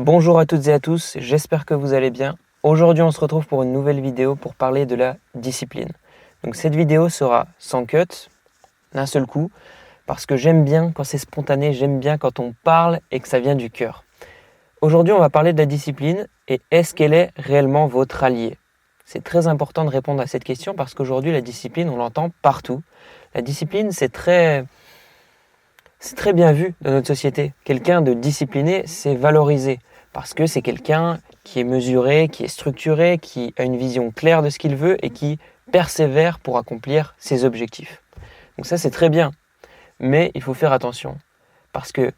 Bonjour à toutes et à tous, j'espère que vous allez bien. Aujourd'hui on se retrouve pour une nouvelle vidéo pour parler de la discipline. Donc cette vidéo sera sans cut, d'un seul coup, parce que j'aime bien quand c'est spontané, j'aime bien quand on parle et que ça vient du cœur. Aujourd'hui on va parler de la discipline et est-ce qu'elle est réellement votre allié ? C'est très important de répondre à cette question parce qu'aujourd'hui la discipline on l'entend partout. La discipline c'est très bien vu dans notre société. Quelqu'un de discipliné, c'est valorisé parce que c'est quelqu'un qui est mesuré, qui est structuré, qui a une vision claire de ce qu'il veut et qui persévère pour accomplir ses objectifs. Donc ça, c'est très bien. Mais il faut faire attention parce que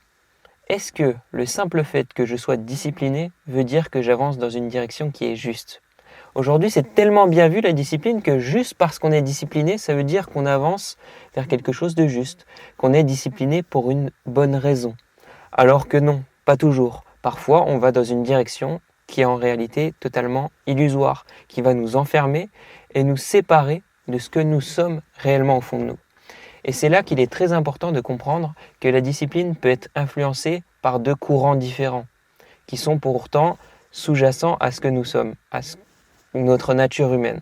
est-ce que le simple fait que je sois discipliné veut dire que j'avance dans une direction qui est juste ? Aujourd'hui, c'est tellement bien vu la discipline que juste parce qu'on est discipliné, ça veut dire qu'on avance vers quelque chose de juste, qu'on est discipliné pour une bonne raison. Alors que non, pas toujours. Parfois, on va dans une direction qui est en réalité totalement illusoire, qui va nous enfermer et nous séparer de ce que nous sommes réellement au fond de nous. Et c'est là qu'il est très important de comprendre que la discipline peut être influencée par deux courants différents, qui sont pourtant sous-jacents à ce que nous sommes, notre nature humaine.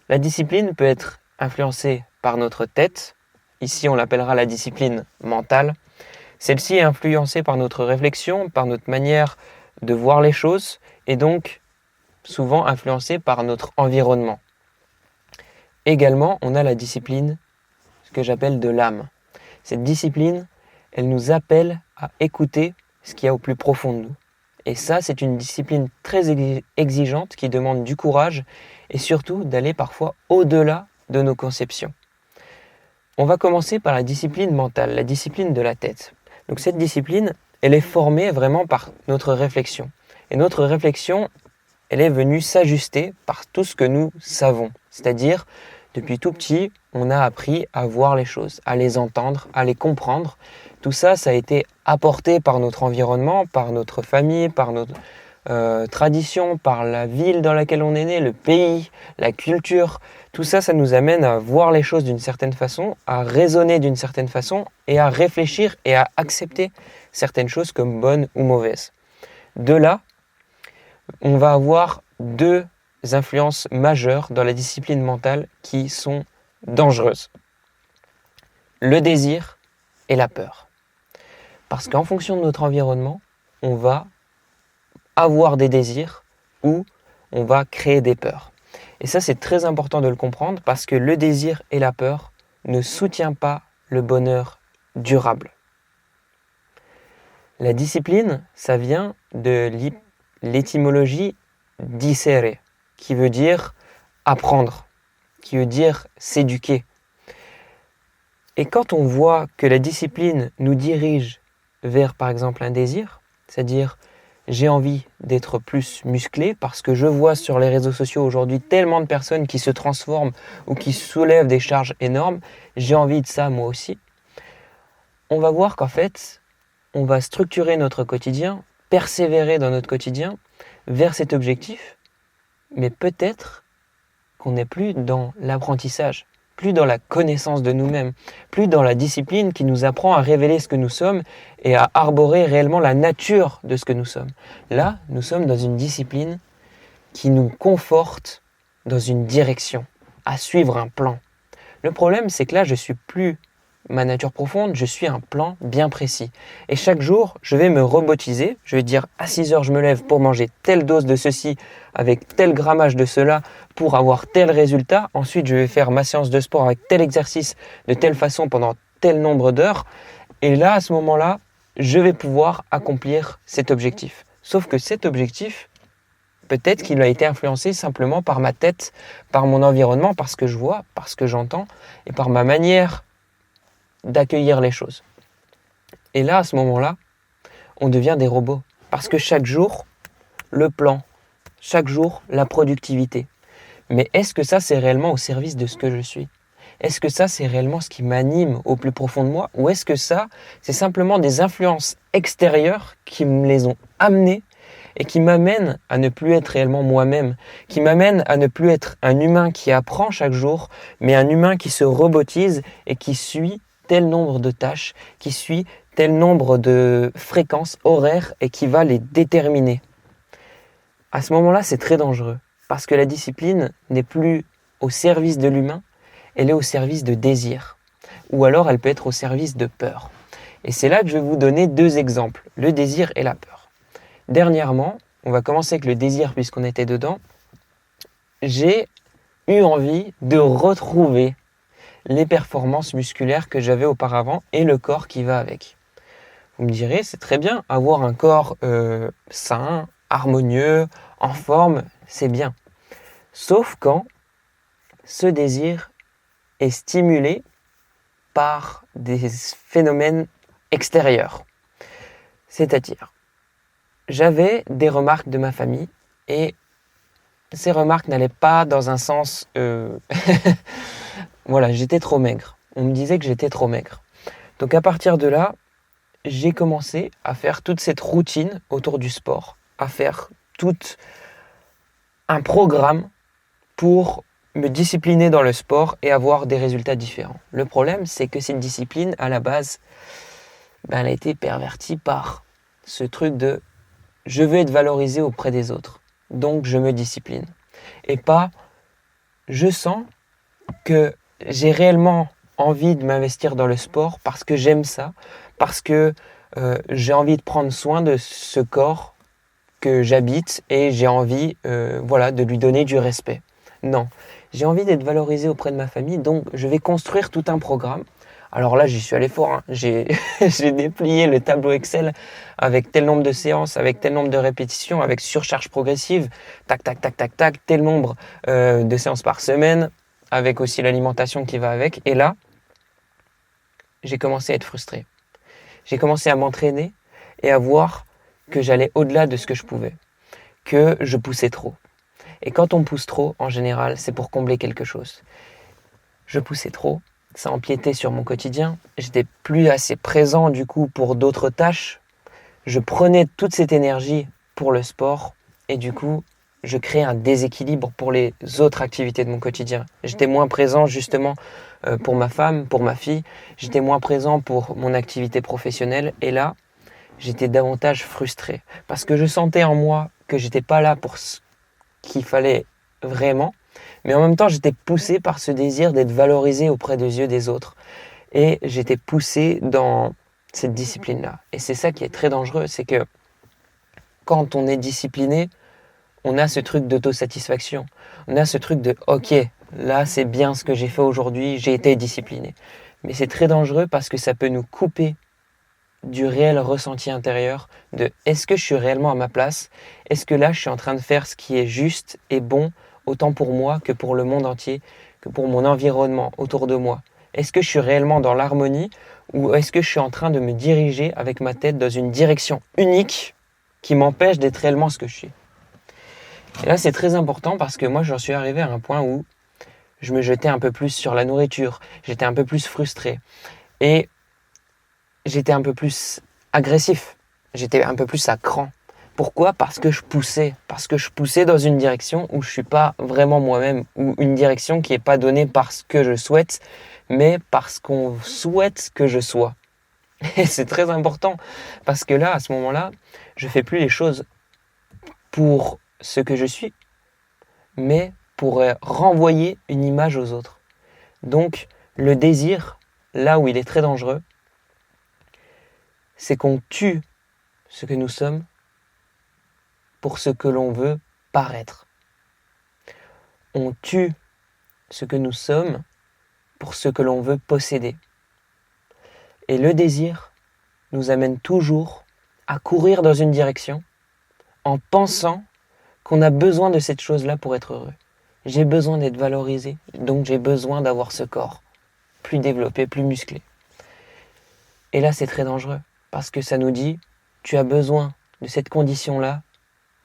La discipline peut être influencée par notre tête, ici on l'appellera la discipline mentale. Celle-ci est influencée par notre réflexion, par notre manière de voir les choses et donc souvent influencée par notre environnement. Également, on a la discipline, ce que j'appelle de l'âme. Cette discipline, elle nous appelle à écouter ce qu'il y a au plus profond de nous. Et ça, c'est une discipline très exigeante qui demande du courage et surtout d'aller parfois au-delà de nos conceptions. On va commencer par la discipline mentale, la discipline de la tête. Donc cette discipline, elle est formée vraiment par notre réflexion. Et notre réflexion, elle est venue s'ajuster par tout ce que nous savons. C'est-à-dire, depuis tout petit, on a appris à voir les choses, à les entendre, à les comprendre. Tout ça, ça a été apporté par notre environnement, par notre famille, par notre tradition, par la ville dans laquelle on est né, le pays, la culture. Tout ça, ça nous amène à voir les choses d'une certaine façon, à raisonner d'une certaine façon et à réfléchir et à accepter certaines choses comme bonnes ou mauvaises. De là, on va avoir deux influences majeures dans la discipline mentale qui sont dangereuses. Le désir et la peur. Parce qu'en fonction de notre environnement, on va avoir des désirs ou on va créer des peurs. Et ça, c'est très important de le comprendre parce que le désir et la peur ne soutiennent pas le bonheur durable. La discipline, ça vient de l'étymologie dicere, qui veut dire apprendre, qui veut dire s'éduquer. Et quand on voit que la discipline nous dirige vers, par exemple, un désir, c'est-à-dire j'ai envie d'être plus musclé parce que je vois sur les réseaux sociaux aujourd'hui tellement de personnes qui se transforment ou qui soulèvent des charges énormes, j'ai envie de ça moi aussi. On va voir qu'en fait, on va structurer notre quotidien, persévérer dans notre quotidien vers cet objectif, mais peut-être qu'on n'est plus dans l'apprentissage, plus dans la connaissance de nous-mêmes, plus dans la discipline qui nous apprend à révéler ce que nous sommes et à arborer réellement la nature de ce que nous sommes. Là, nous sommes dans une discipline qui nous conforte dans une direction, à suivre un plan. Le problème, c'est que là, je ne suis plus ma nature profonde, je suis un plan bien précis. Et chaque jour, je vais me robotiser, je vais dire à 6 heures, je me lève pour manger telle dose de ceci, avec tel grammage de cela, pour avoir tel résultat. Ensuite, je vais faire ma séance de sport avec tel exercice, de telle façon, pendant tel nombre d'heures. Et là, à ce moment-là, je vais pouvoir accomplir cet objectif. Sauf que cet objectif, peut-être qu'il a été influencé simplement par ma tête, par mon environnement, par ce que je vois, par ce que j'entends, et par ma manière d'accueillir les choses. Et là, à ce moment-là, on devient des robots. Parce que chaque jour, le plan, chaque jour, la productivité. Mais est-ce que ça, c'est réellement au service de ce que je suis ? Est-ce que ça, c'est réellement ce qui m'anime au plus profond de moi ? Ou est-ce que ça, c'est simplement des influences extérieures qui me les ont amenées et qui m'amènent à ne plus être réellement moi-même, qui m'amènent à ne plus être un humain qui apprend chaque jour, mais un humain qui se robotise et qui suit tel nombre de tâches, qui suit tel nombre de fréquences horaires et qui va les déterminer. À ce moment-là, c'est très dangereux parce que la discipline n'est plus au service de l'humain, elle est au service de désir. Ou alors elle peut être au service de peur. Et c'est là que je vais vous donner 2 exemples, le désir et la peur. Dernièrement, on va commencer avec le désir puisqu'on était dedans. J'ai eu envie de retrouver les performances musculaires que j'avais auparavant et le corps qui va avec. Vous me direz, c'est très bien, avoir un corps sain, harmonieux, en forme, c'est bien. Sauf quand ce désir est stimulé par des phénomènes extérieurs. C'est-à-dire, j'avais des remarques de ma famille et ces remarques n'allaient pas dans un sens... Voilà, j'étais trop maigre. On me disait que j'étais trop maigre. Donc à partir de là, j'ai commencé à faire toute cette routine autour du sport, à faire tout un programme pour me discipliner dans le sport et avoir des résultats différents. Le problème, c'est que cette discipline, à la base, elle a été pervertie par ce truc de « je veux être valorisé auprès des autres, donc je me discipline ». Et pas « je sens que j'ai réellement envie de m'investir dans le sport parce que j'aime ça, parce que j'ai envie de prendre soin de ce corps que j'habite et j'ai envie de lui donner du respect ». Non, j'ai envie d'être valorisé auprès de ma famille, donc je vais construire tout un programme. Alors là, j'y suis allé fort. J'ai déplié le tableau Excel avec tel nombre de séances, avec tel nombre de répétitions, avec surcharge progressive, tac, tac, tac, tac, tac, tel nombre de séances par semaine, avec aussi l'alimentation qui va avec. Et là, j'ai commencé à être frustré. J'ai commencé à m'entraîner et à voir que j'allais au-delà de ce que je pouvais, que je poussais trop. Et quand on pousse trop, en général, c'est pour combler quelque chose. Je poussais trop, ça empiétait sur mon quotidien, j'étais plus assez présent du coup pour d'autres tâches, je prenais toute cette énergie pour le sport et du coup, je créais un déséquilibre pour les autres activités de mon quotidien. J'étais moins présent justement pour ma femme, pour ma fille, j'étais moins présent pour mon activité professionnelle et là, j'étais davantage frustré parce que je sentais en moi que j'étais pas là pour qu'il fallait vraiment, mais en même temps j'étais poussé par ce désir d'être valorisé auprès des yeux des autres et j'étais poussé dans cette discipline-là. Et c'est ça qui est très dangereux, c'est que quand on est discipliné, on a ce truc d'autosatisfaction, on a ce truc de ok, là c'est bien ce que j'ai fait aujourd'hui, j'ai été discipliné. Mais c'est très dangereux parce que ça peut nous couper du réel ressenti intérieur de est-ce que je suis réellement à ma place? Est-ce que là je suis en train de faire ce qui est juste et bon autant pour moi que pour le monde entier, que pour mon environnement autour de moi? Est-ce que je suis réellement dans l'harmonie ou est-ce que je suis en train de me diriger avec ma tête dans une direction unique qui m'empêche d'être réellement ce que je suis? Et là c'est très important parce que moi j'en suis arrivé à un point où je me jetais un peu plus sur la nourriture, j'étais un peu plus frustré et j'étais un peu plus agressif, j'étais un peu plus à cran. Pourquoi? Parce que je poussais dans une direction où je suis pas vraiment moi-même, ou une direction qui n'est pas donnée parce que je souhaite, mais parce qu'on souhaite que je sois. Et c'est très important, parce que là, à ce moment-là, je fais plus les choses pour ce que je suis, mais pour renvoyer une image aux autres. Donc, le désir, là où il est très dangereux, c'est qu'on tue ce que nous sommes pour ce que l'on veut paraître. On tue ce que nous sommes pour ce que l'on veut posséder. Et le désir nous amène toujours à courir dans une direction en pensant qu'on a besoin de cette chose-là pour être heureux. J'ai besoin d'être valorisé, donc j'ai besoin d'avoir ce corps plus développé, plus musclé. Et là, c'est très dangereux parce que ça nous dit tu as besoin de cette condition-là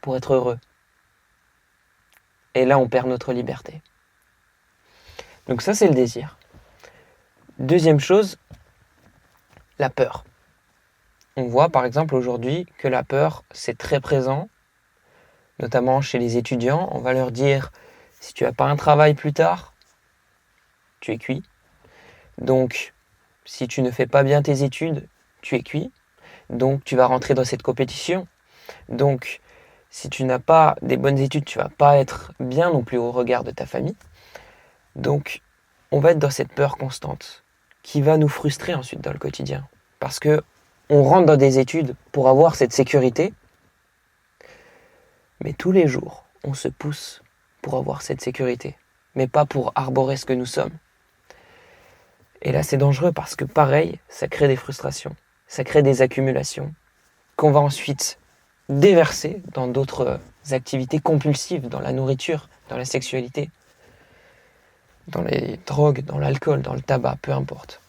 pour être heureux. Et là, on perd notre liberté. Donc ça, c'est le désir. Deuxième chose, la peur. On voit par exemple aujourd'hui que la peur, c'est très présent, notamment chez les étudiants. On va leur dire, si tu n'as pas un travail plus tard, tu es cuit. Donc, si tu ne fais pas bien tes études, tu es cuit, donc tu vas rentrer dans cette compétition. Donc, si tu n'as pas des bonnes études, tu vas pas être bien non plus au regard de ta famille. Donc, on va être dans cette peur constante qui va nous frustrer ensuite dans le quotidien. Parce que on rentre dans des études pour avoir cette sécurité, mais tous les jours, on se pousse pour avoir cette sécurité, mais pas pour arborer ce que nous sommes. Et là, c'est dangereux parce que pareil, ça crée des frustrations, ça crée des accumulations qu'on va ensuite déverser dans d'autres activités compulsives, dans la nourriture, dans la sexualité, dans les drogues, dans l'alcool, dans le tabac, peu importe.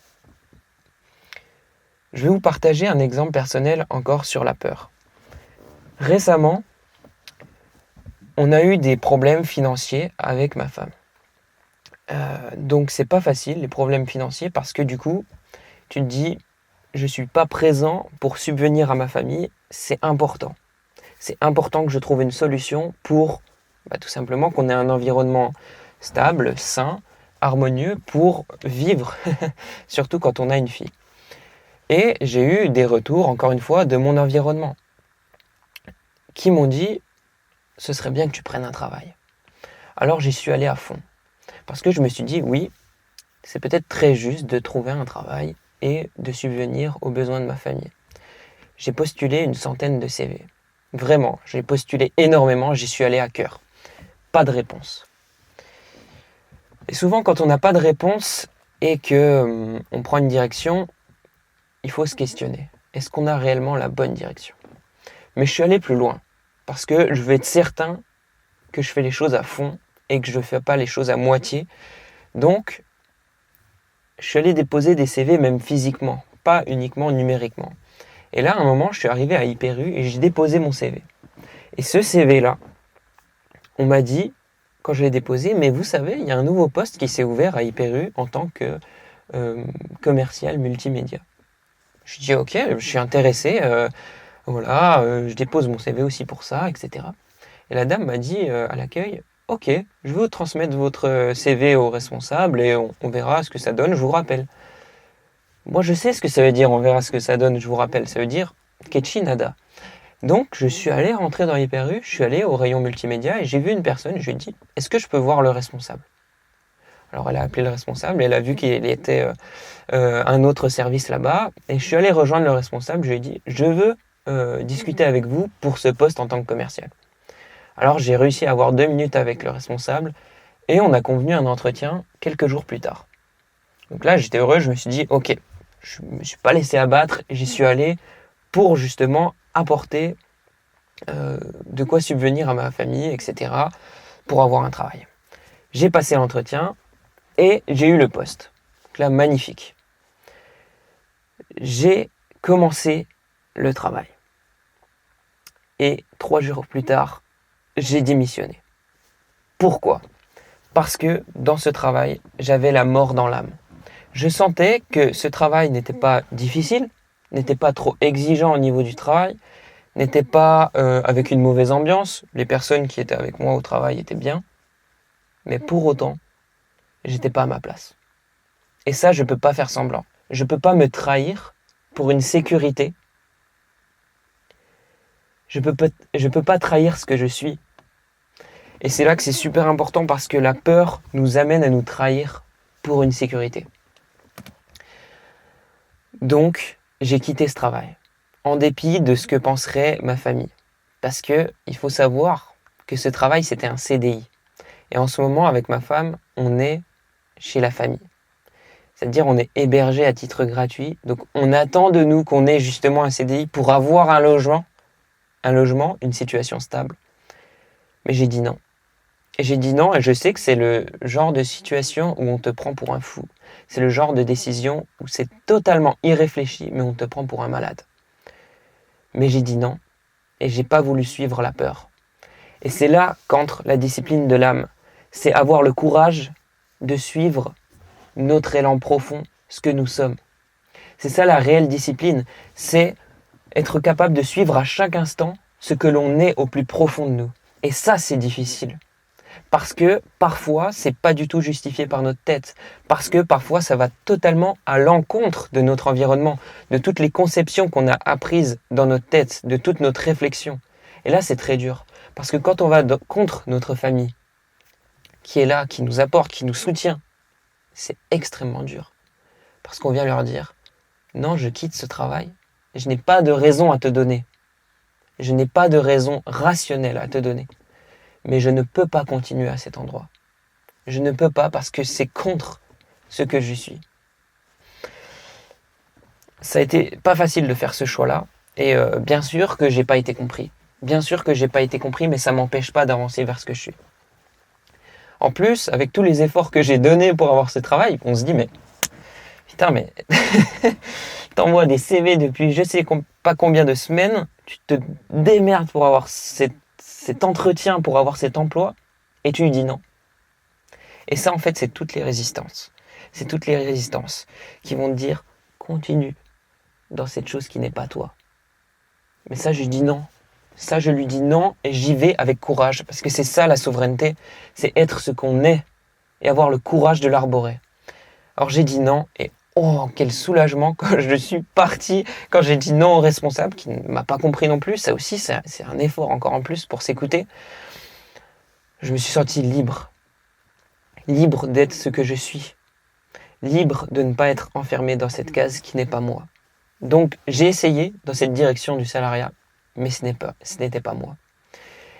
Je vais vous partager un exemple personnel encore sur la peur. Récemment, on a eu des problèmes financiers avec ma femme. Donc c'est pas facile les problèmes financiers parce que du coup, tu te dis, je suis pas présent pour subvenir à ma famille, c'est important. C'est important que je trouve une solution pour tout simplement qu'on ait un environnement stable, sain, harmonieux pour vivre, surtout quand on a une fille. Et j'ai eu des retours, encore une fois, de mon environnement qui m'ont dit, ce serait bien que tu prennes un travail. Alors j'y suis allé à fond. Parce que je me suis dit, oui, c'est peut-être très juste de trouver un travail et de subvenir aux besoins de ma famille. J'ai postulé une centaine de CV. Vraiment, j'ai postulé énormément, j'y suis allé à cœur. Pas de réponse. Et souvent, quand on n'a pas de réponse et que on prend une direction, il faut se questionner. Est-ce qu'on a réellement la bonne direction ? Mais je suis allé plus loin. Parce que je veux être certain que je fais les choses à fond et que je ne fais pas les choses à moitié. Donc, je suis allé déposer des CV même physiquement, pas uniquement numériquement. Et là, à un moment, je suis arrivé à Hyper U et j'ai déposé mon CV. Et ce CV-là, on m'a dit, quand je l'ai déposé, mais vous savez, il y a un nouveau poste qui s'est ouvert à Hyper U en tant que commercial multimédia. Je dis, ok, je suis intéressé, je dépose mon CV aussi pour ça, etc. Et la dame m'a dit à l'accueil, ok, je vais vous transmettre votre CV au responsable et on verra ce que ça donne, je vous rappelle. Moi, je sais ce que ça veut dire, on verra ce que ça donne, je vous rappelle. Ça veut dire Ketchi Nada. Donc, je suis allé rentrer dans Hyper U, je suis allé au rayon multimédia et j'ai vu une personne, je lui ai dit, est-ce que je peux voir le responsable ? Alors, elle a appelé le responsable, elle a vu qu'il était un autre service là-bas et je suis allé rejoindre le responsable, je lui ai dit, je veux discuter avec vous pour ce poste en tant que commercial. Alors j'ai réussi à avoir 2 minutes avec le responsable et on a convenu un entretien quelques jours plus tard. Donc là j'étais heureux, je me suis dit ok, je ne me suis pas laissé abattre, j'y suis allé pour justement apporter de quoi subvenir à ma famille, etc. pour avoir un travail. J'ai passé l'entretien et j'ai eu le poste. Donc là magnifique. J'ai commencé le travail. Et 3 jours plus tard, j'ai démissionné. Pourquoi ? Parce que dans ce travail, j'avais la mort dans l'âme. Je sentais que ce travail n'était pas difficile, n'était pas trop exigeant au niveau du travail, n'était pas avec une mauvaise ambiance. Les personnes qui étaient avec moi au travail étaient bien. Mais pour autant, j'étais pas à ma place. Et ça, je ne peux pas faire semblant. Je ne peux pas me trahir pour une sécurité. Je peux pas trahir ce que je suis. Et c'est là que c'est super important parce que la peur nous amène à nous trahir pour une sécurité. Donc, j'ai quitté ce travail, en dépit de ce que penserait ma famille. Parce que il faut savoir que ce travail, c'était un CDI. Et en ce moment, avec ma femme, on est chez la famille. C'est-à-dire, on est hébergé à titre gratuit. Donc, on attend de nous qu'on ait justement un CDI pour avoir un logement, une situation stable. Mais j'ai dit non. Et j'ai dit non, et je sais que c'est le genre de situation où on te prend pour un fou. C'est le genre de décision où c'est totalement irréfléchi, mais on te prend pour un malade. Mais j'ai dit non, et j'ai pas voulu suivre la peur. Et c'est là qu'entre la discipline de l'âme. C'est avoir le courage de suivre notre élan profond, ce que nous sommes. C'est ça la réelle discipline, c'est être capable de suivre à chaque instant ce que l'on est au plus profond de nous. Et ça, c'est difficile. Parce que parfois, c'est pas du tout justifié par notre tête. Parce que parfois, ça va totalement à l'encontre de notre environnement, de toutes les conceptions qu'on a apprises dans notre tête, de toute notre réflexion. Et là, c'est très dur. Parce que quand on va contre notre famille, qui est là, qui nous apporte, qui nous soutient, c'est extrêmement dur. Parce qu'on vient leur dire, non, je quitte ce travail, je n'ai pas de raison à te donner. Je n'ai pas de raison rationnelle à te donner. Mais je ne peux pas continuer à cet endroit. Je ne peux pas parce que c'est contre ce que je suis. Ça a été pas facile de faire ce choix-là. Et bien sûr que j'ai pas été compris. Bien sûr que j'ai pas été compris, mais ça m'empêche pas d'avancer vers ce que je suis. En plus, avec tous les efforts que j'ai donnés pour avoir ce travail, on se dit, mais putain, mais t'envoies des CV depuis je sais pas combien de semaines, tu te démerdes pour avoir cet entretien, pour avoir cet emploi, et tu lui dis non. Et ça, en fait, c'est toutes les résistances. C'est toutes les résistances qui vont te dire, continue dans cette chose qui n'est pas toi. Mais ça, je lui dis non. Ça, je lui dis non et j'y vais avec courage. Parce que c'est ça la souveraineté, c'est être ce qu'on est et avoir le courage de l'arborer. Alors j'ai dit non et oh, quel soulagement quand je suis parti, quand j'ai dit non au responsable qui ne m'a pas compris non plus. Ça aussi, c'est un effort encore en plus pour s'écouter. Je me suis senti libre. Libre d'être ce que je suis. Libre de ne pas être enfermé dans cette case qui n'est pas moi. Donc j'ai essayé dans cette direction du salariat, mais ce n'était pas moi.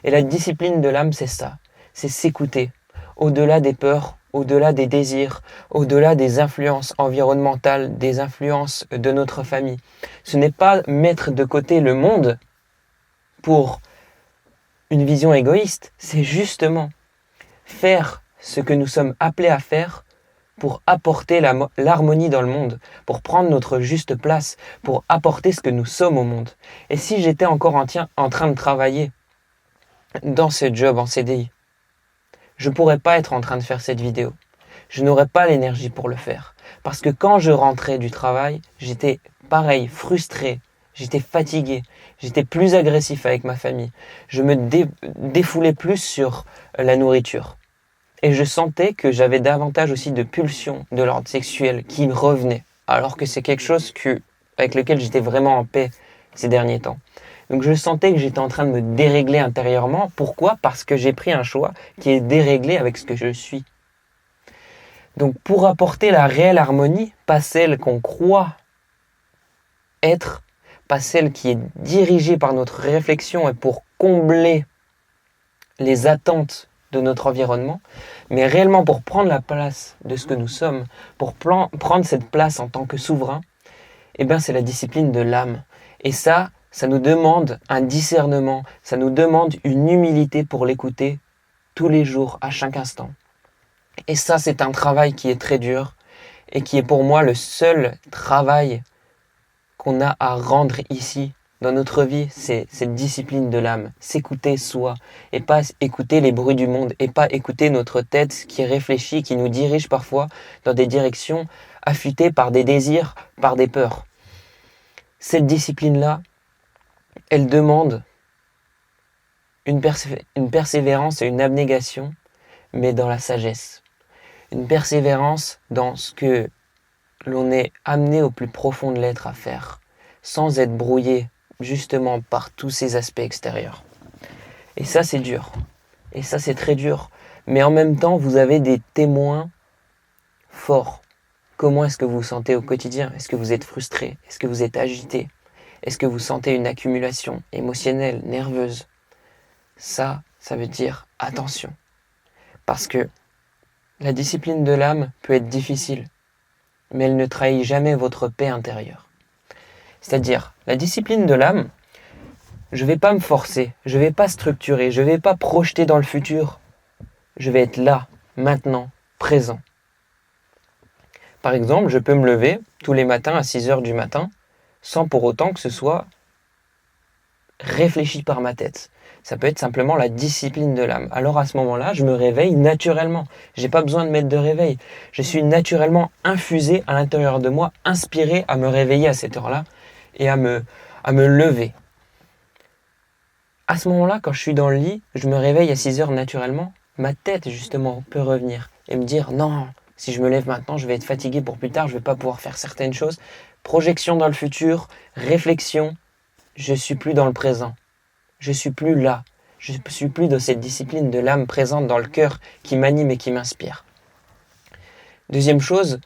Et la discipline de l'âme, c'est ça. C'est s'écouter. Au-delà des peurs, au-delà des désirs, au-delà des influences environnementales, des influences de notre famille. Ce n'est pas mettre de côté le monde pour une vision égoïste, c'est justement faire ce que nous sommes appelés à faire pour apporter l'harmonie dans le monde, pour prendre notre juste place, pour apporter ce que nous sommes au monde. Et si j'étais encore en train de travailler dans ce job en CDI, je ne pourrais pas être en train de faire cette vidéo. Je n'aurais pas l'énergie pour le faire. Parce que quand je rentrais du travail, j'étais pareil, frustré, j'étais fatigué, j'étais plus agressif avec ma famille. Je me défoulais plus sur la nourriture. Et je sentais que j'avais davantage aussi de pulsions de l'ordre sexuel qui me revenaient. Alors que c'est quelque chose avec lequel j'étais vraiment en paix ces derniers temps. Donc je sentais que j'étais en train de me dérégler intérieurement. Pourquoi ? Parce que j'ai pris un choix qui est déréglé avec ce que je suis. Donc pour apporter la réelle harmonie, pas celle qu'on croit être, pas celle qui est dirigée par notre réflexion et pour combler les attentes de notre environnement, mais réellement pour prendre la place de ce que nous sommes, pour prendre cette place en tant que souverain, eh bien c'est la discipline de l'âme. Et ça nous demande un discernement, ça nous demande une humilité pour l'écouter tous les jours, à chaque instant. Et ça, c'est un travail qui est très dur et qui est pour moi le seul travail qu'on a à rendre ici, dans notre vie, c'est cette discipline de l'âme, s'écouter soi, et pas écouter les bruits du monde, et pas écouter notre tête qui réfléchit, qui nous dirige parfois dans des directions affûtées par des désirs, par des peurs. Cette discipline-là, elle demande une persévérance et une abnégation, mais dans la sagesse. Une persévérance dans ce que l'on est amené au plus profond de l'être à faire, sans être brouillé justement par tous ces aspects extérieurs. Et ça, c'est dur. Et ça, c'est très dur. Mais en même temps, vous avez des témoins forts. Comment est-ce que vous vous sentez au quotidien ? Est-ce que vous êtes frustré ? Est-ce que vous êtes agité ? Est-ce que vous sentez une accumulation émotionnelle, nerveuse ? Ça veut dire attention. Parce que la discipline de l'âme peut être difficile, mais elle ne trahit jamais votre paix intérieure. C'est-à-dire, la discipline de l'âme, je ne vais pas me forcer, je ne vais pas structurer, je ne vais pas projeter dans le futur. Je vais être là, maintenant, présent. Par exemple, je peux me lever tous les matins à 6h du matin, sans pour autant que ce soit réfléchi par ma tête. Ça peut être simplement la discipline de l'âme. Alors à ce moment-là, je me réveille naturellement. Je n'ai pas besoin de mettre de réveil. Je suis naturellement infusé à l'intérieur de moi, inspiré à me réveiller à cette heure-là et à me lever. À ce moment-là, quand je suis dans le lit, je me réveille à 6h naturellement, ma tête justement peut revenir et me dire non, si je me lève maintenant, je vais être fatigué pour plus tard, je ne vais pas pouvoir faire certaines choses. Projection dans le futur, réflexion, je suis plus dans le présent. Je suis plus là. Je suis plus dans cette discipline de l'âme présente dans le cœur qui m'anime et qui m'inspire. Deuxième chose,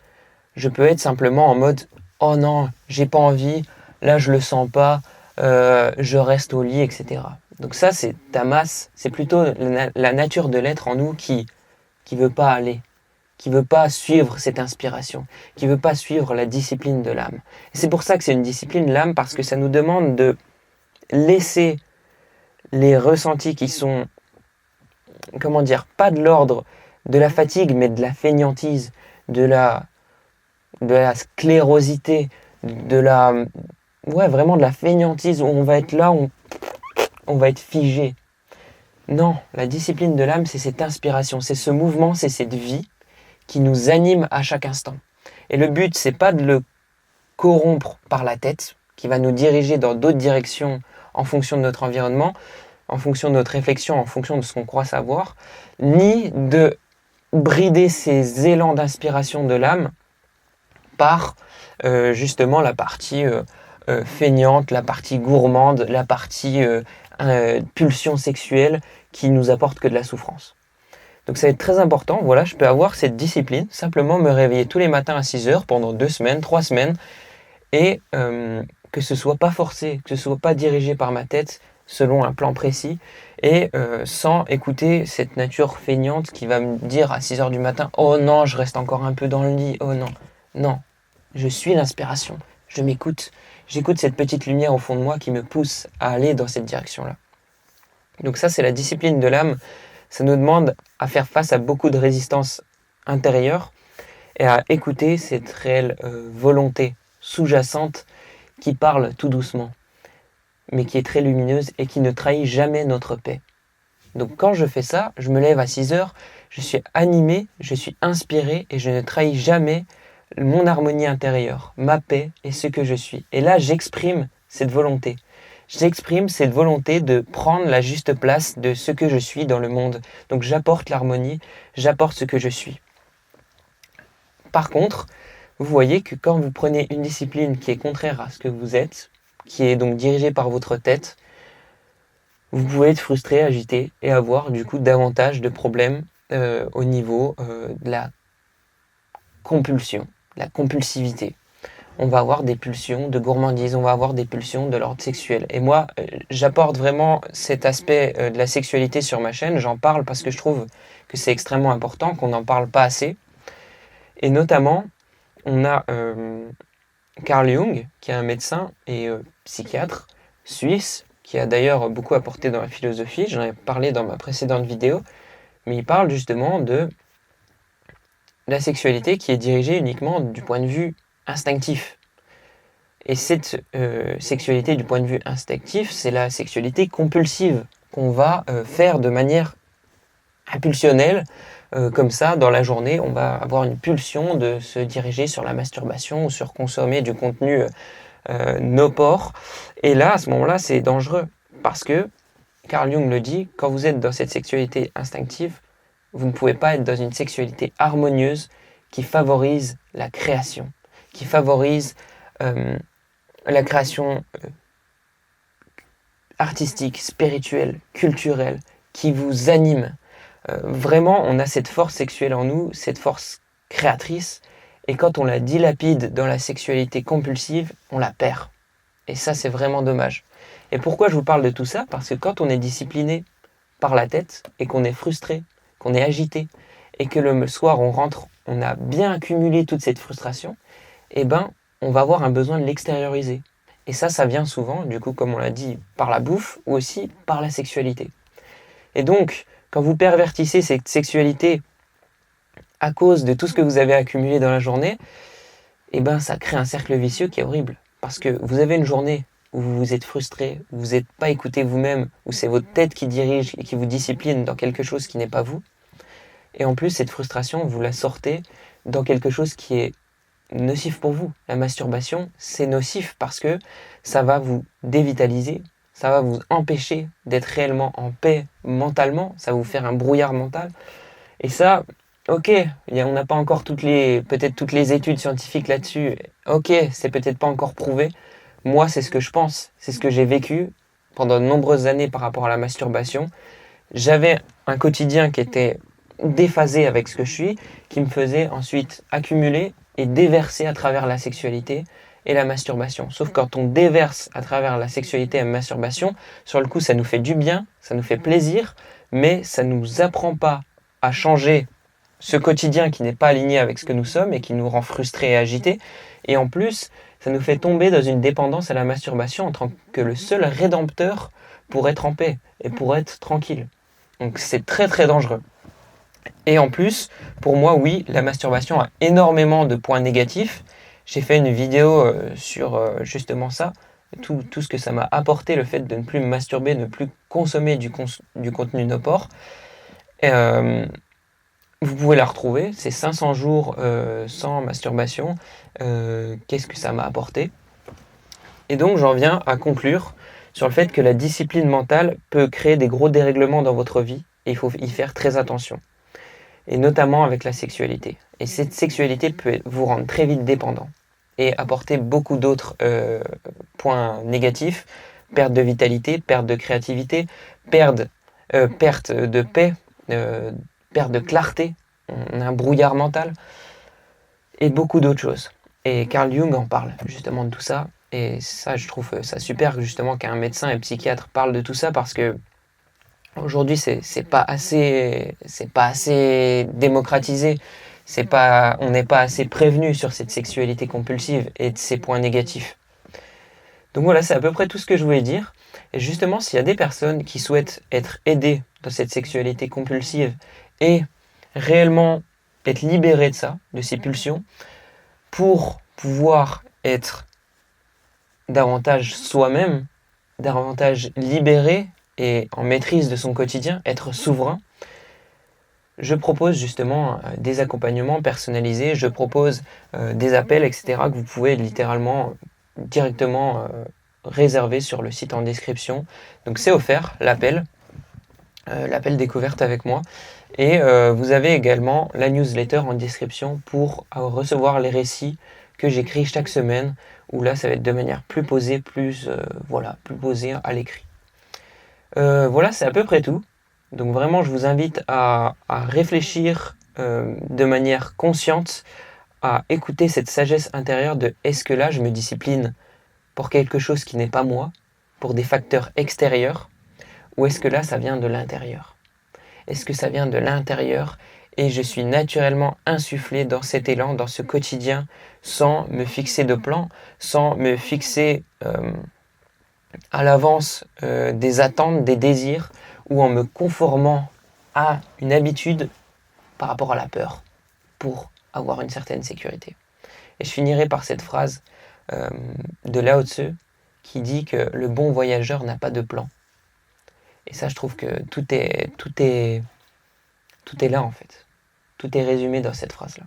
je peux être simplement en mode oh non, j'ai pas envie, là je le sens pas, je reste au lit, etc. Donc ça c'est tamas, c'est plutôt la nature de l'être en nous qui veut pas aller, qui veut pas suivre cette inspiration, qui veut pas suivre la discipline de l'âme. Et c'est pour ça que c'est une discipline l'âme, parce que ça nous demande de laisser les ressentis qui sont, comment dire, pas de l'ordre de la fatigue, mais de la fainéantise, de la sclérosité, vraiment de la fainéantise où on va être là, on va être figé. Non, la discipline de l'âme, c'est cette inspiration, c'est ce mouvement, c'est cette vie qui nous anime à chaque instant. Et le but, c'est pas de le corrompre par la tête, qui va nous diriger dans d'autres directions en fonction de notre environnement, en fonction de notre réflexion, en fonction de ce qu'on croit savoir, ni de brider ces élans d'inspiration de l'âme par justement la partie feignante, la partie gourmande, la partie pulsion sexuelle qui nous apporte que de la souffrance. Donc ça va être très important, voilà, je peux avoir cette discipline, simplement me réveiller tous les matins à 6 heures pendant 2 semaines, 3 semaines, et que ce soit pas forcé, que ce soit pas dirigé par ma tête selon un plan précis, et sans écouter cette nature feignante qui va me dire à 6 heures du matin « Oh non, je reste encore un peu dans le lit, oh non ». Non, je suis l'inspiration, je m'écoute, j'écoute cette petite lumière au fond de moi qui me pousse à aller dans cette direction-là. Donc ça, c'est la discipline de l'âme. Ça nous demande à faire face à beaucoup de résistance intérieure et à écouter cette réelle volonté sous-jacente qui parle tout doucement, mais qui est très lumineuse et qui ne trahit jamais notre paix. Donc quand je fais ça, je me lève à 6 heures, je suis animé, je suis inspiré et je ne trahis jamais mon harmonie intérieure, ma paix et ce que je suis. Et là, j'exprime cette volonté. J'exprime cette volonté de prendre la juste place de ce que je suis dans le monde. Donc j'apporte l'harmonie, j'apporte ce que je suis. Par contre, vous voyez que quand vous prenez une discipline qui est contraire à ce que vous êtes, qui est donc dirigée par votre tête, vous pouvez être frustré, agité et avoir du coup davantage de problèmes au niveau de la compulsion, la compulsivité. On va avoir des pulsions de gourmandise, on va avoir des pulsions de l'ordre sexuel. Et moi, j'apporte vraiment cet aspect de la sexualité sur ma chaîne. J'en parle parce que je trouve que c'est extrêmement important, qu'on n'en parle pas assez. Et notamment, on a Carl Jung, qui est un médecin et psychiatre suisse, qui a d'ailleurs beaucoup apporté dans la philosophie. J'en ai parlé dans ma précédente vidéo. Mais il parle justement de la sexualité qui est dirigée uniquement du point de vue instinctif. Et cette sexualité du point de vue instinctif, c'est la sexualité compulsive qu'on va faire de manière impulsionnelle. Comme ça, dans la journée, on va avoir une pulsion de se diriger sur la masturbation ou sur consommer du contenu no porn. Et là, à ce moment-là, c'est dangereux. Parce que, Carl Jung le dit, quand vous êtes dans cette sexualité instinctive, vous ne pouvez pas être dans une sexualité harmonieuse qui favorise la création, qui favorise la création artistique, spirituelle, culturelle, qui vous anime. Vraiment, on a cette force sexuelle en nous, cette force créatrice, et quand on la dilapide dans la sexualité compulsive, on la perd. Et ça, c'est vraiment dommage. Et pourquoi je vous parle de tout ça ? Parce que quand on est discipliné par la tête, et qu'on est frustré, qu'on est agité, et que le soir on rentre, on a bien accumulé toute cette frustration, eh ben, on va avoir un besoin de l'extérioriser. Et ça vient souvent, du coup, comme on l'a dit, par la bouffe ou aussi par la sexualité. Et donc, quand vous pervertissez cette sexualité à cause de tout ce que vous avez accumulé dans la journée, eh ben, ça crée un cercle vicieux qui est horrible. Parce que vous avez une journée où vous êtes frustré, où vous n'êtes pas écouté vous-même, où c'est votre tête qui dirige et qui vous discipline dans quelque chose qui n'est pas vous. Et en plus, cette frustration, vous la sortez dans quelque chose qui est nocif pour vous. La masturbation, c'est nocif parce que ça va vous dévitaliser, ça va vous empêcher d'être réellement en paix mentalement, ça va vous faire un brouillard mental. Et ça, ok, on n'a pas encore peut-être toutes les études scientifiques là-dessus. Ok, c'est peut-être pas encore prouvé. Moi, c'est ce que je pense, c'est ce que j'ai vécu pendant de nombreuses années par rapport à la masturbation. J'avais un quotidien qui était déphasé avec ce que je suis, qui me faisait ensuite accumuler et déverser à travers la sexualité et la masturbation. Sauf quand on déverse à travers la sexualité et la masturbation, sur le coup, ça nous fait du bien, ça nous fait plaisir, mais ça ne nous apprend pas à changer ce quotidien qui n'est pas aligné avec ce que nous sommes et qui nous rend frustrés et agités. Et en plus, ça nous fait tomber dans une dépendance à la masturbation en tant que le seul rédempteur pour être en paix et pour être tranquille. Donc c'est très très dangereux. Et en plus, pour moi, oui, la masturbation a énormément de points négatifs. J'ai fait une vidéo sur justement ça, tout ce que ça m'a apporté, le fait de ne plus me masturber, de ne plus consommer du contenu no porn. Vous pouvez la retrouver, c'est 500 jours sans masturbation. Qu'est-ce que ça m'a apporté? Et donc j'en viens à conclure sur le fait que la discipline mentale peut créer des gros dérèglements dans votre vie et il faut y faire très attention. Et notamment avec la sexualité. Et cette sexualité peut vous rendre très vite dépendant et apporter beaucoup d'autres points négatifs, perte de vitalité, perte de créativité, perte de paix, perte de clarté, on a un brouillard mental et beaucoup d'autres choses. Et Carl Jung en parle justement de tout ça. Et ça, je trouve ça super justement qu'un médecin et psychiatre parle de tout ça parce que aujourd'hui, c'est pas assez démocratisé. On n'est pas assez prévenu sur cette sexualité compulsive et de ses points négatifs. Donc voilà, c'est à peu près tout ce que je voulais dire. Et justement, s'il y a des personnes qui souhaitent être aidées dans cette sexualité compulsive et réellement être libérées de ça, de ces pulsions, pour pouvoir être davantage soi-même, davantage libéré et en maîtrise de son quotidien, être souverain, je propose justement des accompagnements personnalisés, je propose des appels, etc. que vous pouvez littéralement directement réserver sur le site en description. Donc c'est offert, l'appel découverte avec moi. Et vous avez également la newsletter en description pour recevoir les récits que j'écris chaque semaine, où là ça va être de manière plus posée, plus posée à l'écrit. Voilà, c'est à peu près tout. Donc vraiment, je vous invite à réfléchir de manière consciente, à écouter cette sagesse intérieure de est-ce que là je me discipline pour quelque chose qui n'est pas moi, pour des facteurs extérieurs, ou est-ce que là ça vient de l'intérieur? Est-ce que ça vient de l'intérieur et je suis naturellement insufflé dans cet élan, dans ce quotidien, sans me fixer de plan, sans me fixer à l'avance des attentes, des désirs, ou en me conformant à une habitude par rapport à la peur, pour avoir une certaine sécurité. Et je finirai par cette phrase de Lao Tzu qui dit que le bon voyageur n'a pas de plan. Et ça, je trouve que tout est là en fait. Tout est résumé dans cette phrase-là.